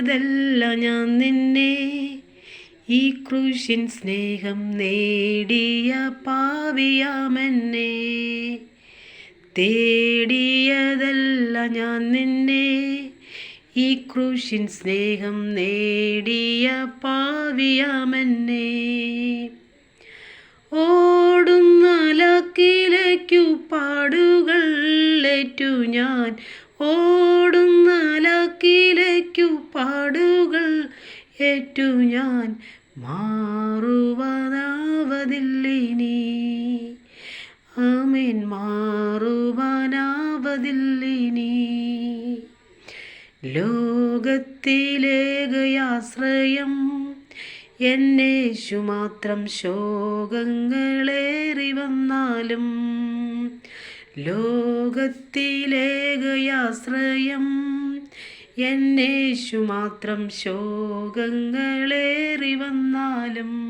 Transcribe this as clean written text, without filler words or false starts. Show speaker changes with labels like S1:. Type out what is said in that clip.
S1: ഞാൻ നിന്നെ ഈ ക്രൂശിൻ സ്നേഹം നേടിയ പാവിയാമെന്നെ. തേടിയതല്ല ഞാൻ നിന്നെ ഈ ക്രൂശിൻ സ്നേഹം നേടിയ പാവിയാമെന്നെ. ഓടുന്ന ലക്കിലേക്കു പാടുകൾ ഏറ്റു ഞാൻ, ഓടുന്ന ലക്കിലേക്കു പാടുകൾ ഏറ്റു ഞാൻ, മാറുവാനാവതില്ലിനി. ആമേൻ, മാറുവാനാവതില്ലിനി. ലോകത്തിലേകയാശ്രയം എന്നേശു മാത്രം. ശോകങ്ങളേറി വന്നാലും ലോകത്തിലേകയാശ്രയം എന്നേശു മാത്രം. ശോകങ്ങളേറി വന്നാലും